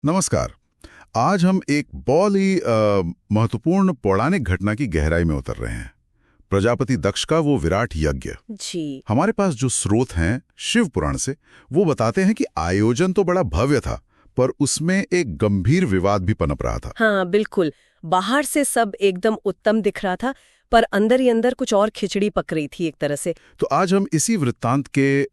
नमस्कार। आज हम एक बहुत ही महत्वपूर्ण पौराणिक घटना की गहराई में उतर रहे हैं। प्रजापति दक्ष का वो विराट यज्ञ। जी। हमारे पास जो स्रोत हैं शिव पुराण से, वो बताते हैं कि आयोजन तो बड़ा भव्य था, पर उसमें एक गंभीर विवाद भी पनप रहा था। हाँ, बिल्कुल। बाहर से सब एकदम उत्तम दिख रहा था, पर अंदर ही अंदर कुछ और खिचड़ी पक रही थी एक तरह से। तो आज हम इसी वृत्तांत के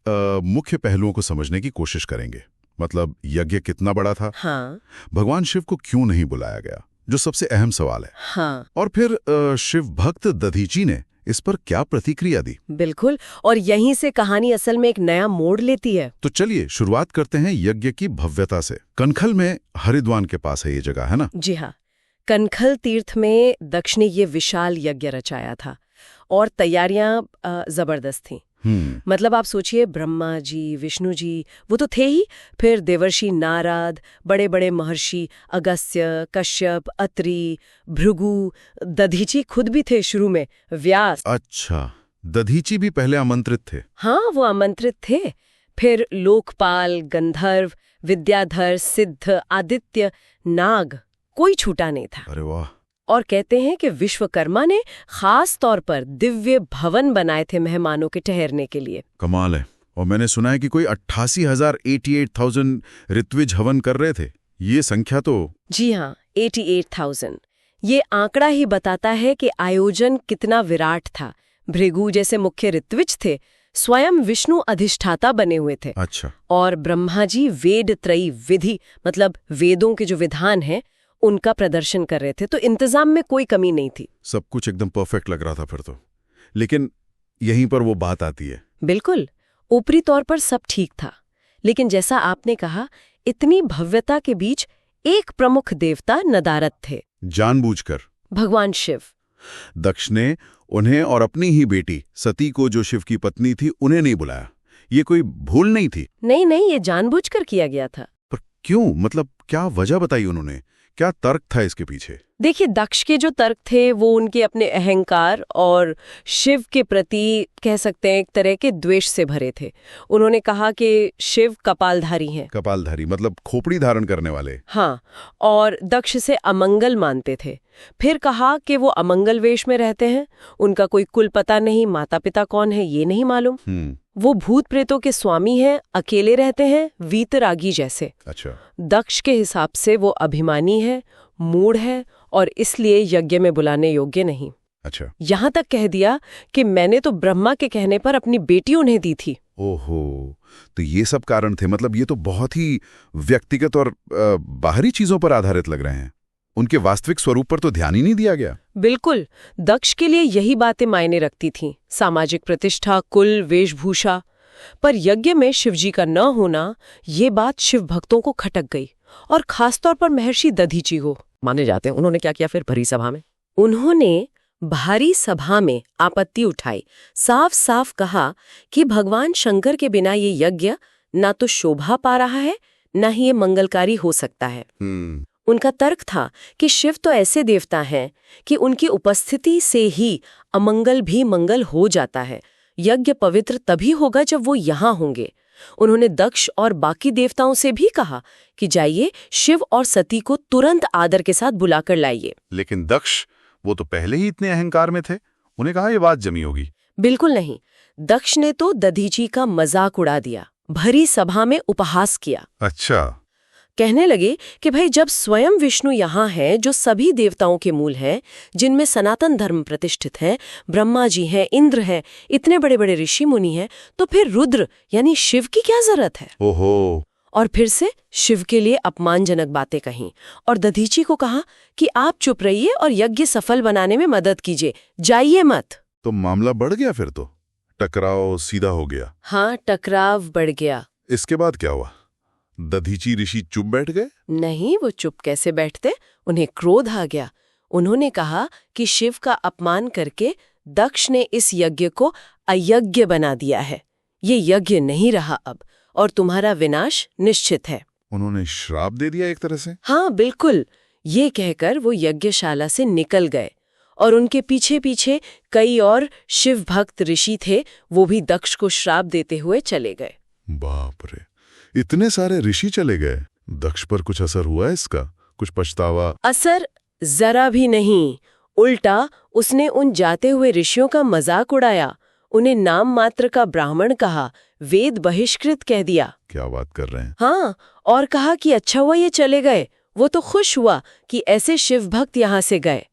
मुख्य पहलुओं को समझने की कोशिश करेंगे। मतलब यज्ञ कितना बड़ा था, हाँ। भगवान शिव को क्यों नहीं बुलाया गया, जो सबसे अहम सवाल है। हाँ, और फिर शिव भक्त दधीची ने इस पर क्या प्रतिक्रिया दी। बिल्कुल। और यहीं से कहानी असल में एक नया मोड़ लेती है। तो चलिए शुरुआत करते हैं यज्ञ की भव्यता से। कनखल में हरिद्वार के पास है ये जगह, है ना? जी हाँ, कनखल तीर्थ में दक्ष ने ये विशाल यज्ञ रचाया था और तैयारियां जबरदस्त थीं। मतलब आप सोचिए, ब्रह्मा जी, विष्णु जी वो तो थे ही, फिर देवर्षि नारद, बड़े बड़े महर्षि अगस्त्य, कश्यप, अत्रि, भृगु, दधीची खुद भी थे शुरू में, व्यास। अच्छा, दधीची भी पहले आमंत्रित थे? हाँ, वो आमंत्रित थे। फिर लोकपाल, गंधर्व, विद्याधर, सिद्ध, आदित्य, नाग, कोई छूटा नहीं था। अरे वाह। और कहते हैं कि विश्वकर्मा ने खास तौर पर दिव्य भवन बनाए थे मेहमानों के ठहरने के लिए। कमाल है। और मैंने सुना है कि कोई 88,000 ऋत्विज हवन कर रहे थे। ये संख्या तो... जी हाँ, 88,000। ये आंकड़ा ही बताता है कि आयोजन कितना विराट था। भृगु जैसे मुख्य ऋत्विज थे, स्वयं विष्णु अधिष्ठाता बने हुए थे। अच्छा। और ब्रह्मा जी वेद त्रयी विधि, मतलब वेदों के जो विधान हैं उनका प्रदर्शन कर रहे थे। तो इंतजाम में कोई कमी नहीं थी। सब कुछ एकदम परफेक्ट लग रहा था फिर तो। लेकिन यहीं पर वो बात आती है। बिल्कुल, ऊपरी तौर पर सब ठीक था, लेकिन जैसा आपने कहा, इतनी भव्यता के बीच एक प्रमुख देवता नदारद थे। जानबूझकर? भगवान शिव। दक्ष ने उन्हें और अपनी ही बेटी सती को, जो शिव की पत्नी थी, उन्हें नहीं बुलाया। ये कोई भूल नहीं थी? नहीं, ये जानबूझकर किया गया था। पर क्यों? मतलब क्या वजह बताई उन्होंने? क्या तर्क था इसके पीछे? देखिए, दक्ष के जो तर्क थे वो उनके अपने अहंकार और शिव के प्रति, कह सकते हैं, एक तरह के द्वेष से भरे थे। उन्होंने कहा कि शिव कपालधारी हैं। कपालधारी मतलब खोपड़ी धारण करने वाले? हाँ, और दक्ष से अमंगल मानते थे। फिर कहा कि वो अमंगल वेश में रहते हैं, उनका कोई कुल पता नहीं, माता पिता कौन है ये नहीं मालूम। वो भूत प्रेतों के स्वामी हैं, अकेले रहते हैं, वीतरागी जैसे। अच्छा। दक्ष के हिसाब से वो अभिमानी है, मूढ़ है और इसलिए यज्ञ में बुलाने योग्य नहीं। अच्छा। यहाँ तक कह दिया कि मैंने तो ब्रह्मा के कहने पर अपनी बेटी उन्हें दी थी। ओहो, तो ये सब कारण थे। मतलब ये तो बहुत ही व्यक्तिगत और बाहरी चीजों पर आधारित लग रहे हैं। उनके वास्तविक स्वरूप पर तो ध्यान ही नहीं दिया गया। बिल्कुल, दक्ष के लिए यही बातें मायने रखती थीं, सामाजिक प्रतिष्ठा, कुल, वेशभूषा। पर यज्ञ में शिवजी का न होना, ये बात शिव भक्तों को खटक गई, और खासतौर पर महर्षि दधीची को माने जाते हैं। उन्होंने क्या किया फिर भारी सभा में? उन्होंने भारी सभा में आपत्ति उठाई, साफ साफ कहा कि भगवान शंकर के बिना ये यज्ञ ना तो शोभा पा रहा है, ना ही ये मंगलकारी हो सकता है। उनका तर्क था कि शिव तो ऐसे देवता हैं कि उनकी उपस्थिति से ही अमंगल भी मंगल हो जाता है। यज्ञ पवित्र तभी होगा जब वो यहाँ होंगे। उन्होंने दक्ष और बाकी देवताओं से भी कहा कि जाइए शिव और सती को तुरंत आदर के साथ बुलाकर लाइए। लेकिन दक्ष, वो तो पहले ही इतने अहंकार में थे, उन्हें कहा ये बात जमी होगी। बिल्कुल नहीं, दक्ष ने तो दधीची का मजाक उड़ा दिया, भरी सभा में उपहास किया। अच्छा। कहने लगे कि भाई, जब स्वयं विष्णु यहाँ हैं, जो सभी देवताओं के मूल हैं, जिनमें सनातन धर्म प्रतिष्ठित है, ब्रह्मा जी हैं, इंद्र हैं, इतने बड़े बड़े ऋषि मुनि हैं, तो फिर रुद्र यानी शिव की क्या जरूरत है? ओहो। और फिर से शिव के लिए अपमानजनक बातें कहीं, और दधीची को कहा कि आप चुप रहिए और यज्ञ सफल बनाने में मदद कीजिए, जाइए मत। तो मामला बढ़ गया फिर तो, टकराव सीधा हो गया। हाँ, टकराव बढ़ गया। इसके बाद क्या हुआ? दधीची ऋषि चुप बैठ गए? नहीं, वो चुप कैसे बैठते, उन्हें क्रोध आ गया। उन्होंने कहा कि शिव का अपमान करके दक्ष ने इस यज्ञ को अयज्ञ बना दिया है, ये यज्ञ नहीं रहा अब, और तुम्हारा विनाश निश्चित है। उन्होंने श्राप दे दिया एक तरह से? हाँ, बिल्कुल। ये कहकर वो यज्ञशाला से निकल गए, और उनके पीछे पीछे कई और शिव भक्त ऋषि थे, वो भी दक्ष को श्राप देते हुए चले गए। बाप रे, इतने सारे ऋषि चले गए। दक्ष पर कुछ असर हुआ इसका? कुछ पछतावा? असर जरा भी नहीं। उल्टा उसने उन जाते हुए ऋषियों का मजाक उड़ाया, उन्हें नाम मात्र का ब्राह्मण कहा, वेद बहिष्कृत कह दिया। क्या बात कर रहे हैं? हाँ, और कहा कि अच्छा हुआ ये चले गए। वो तो खुश हुआ कि ऐसे शिव भक्त यहाँ से गए।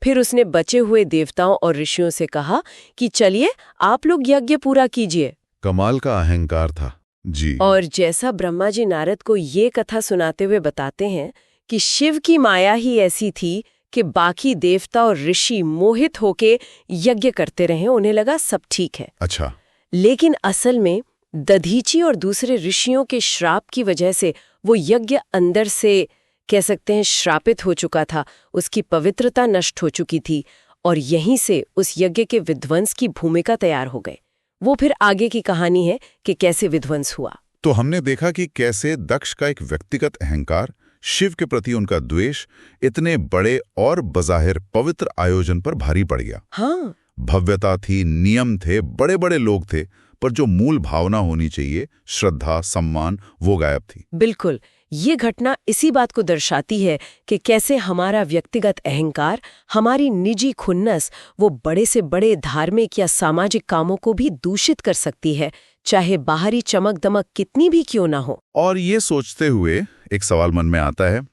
फिर उसने बचे हुए देवताओं और ऋषियों से कहा कि चलिए आप लोग यज्ञ पूरा कीजिए। कमाल का अहंकार था जी। और जैसा ब्रह्मा जी नारद को ये कथा सुनाते हुए बताते हैं कि शिव की माया ही ऐसी थी कि बाकी देवता और ऋषि मोहित होके यज्ञ करते रहे, उन्हें लगा सब ठीक है। अच्छा। लेकिन असल में दधीची और दूसरे ऋषियों के श्राप की वजह से वो यज्ञ अंदर से कह सकते हैं श्रापित हो चुका था, उसकी पवित्रता नष्ट हो चुकी थी और यहीं से उस यज्ञ के विध्वंस की भूमिका तैयार हो गए। वो फिर आगे की कहानी है कि कैसे विध्वंस हुआ। तो हमने देखा कि कैसे दक्ष का एक व्यक्तिगत अहंकार, शिव के प्रति उनका द्वेष इतने बड़े और बज़ाहिर पवित्र आयोजन पर भारी पड़ गया। हाँ, भव्यता थी, नियम थे, बड़े बड़े लोग थे, पर जो मूल भावना होनी चाहिए, श्रद्धा, सम्मान, वो गायब थी। बिल्कुल। ये घटना इसी बात को दर्शाती है कि कैसे हमारा व्यक्तिगत अहंकार, हमारी निजी खुन्नस वो बड़े से बड़े धार्मिक या सामाजिक कामों को भी दूषित कर सकती है, चाहे बाहरी चमक दमक कितनी भी क्यों ना हो। और ये सोचते हुए एक सवाल मन में आता है,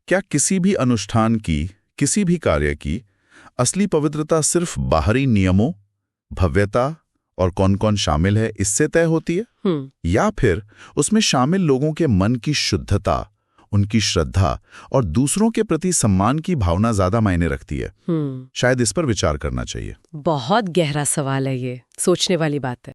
क्या किसी भी अनुष्ठान की, किसी भी कार्य की असली पवित्रता सिर्फ बाहरी नियमों, भव्यता और कौन कौन शामिल है इससे तय होती है, या फिर उसमें शामिल लोगों के मन की शुद्धता, उनकी श्रद्धा और दूसरों के प्रति सम्मान की भावना ज्यादा मायने रखती है? शायद इस पर विचार करना चाहिए। बहुत गहरा सवाल है ये, सोचने वाली बात है।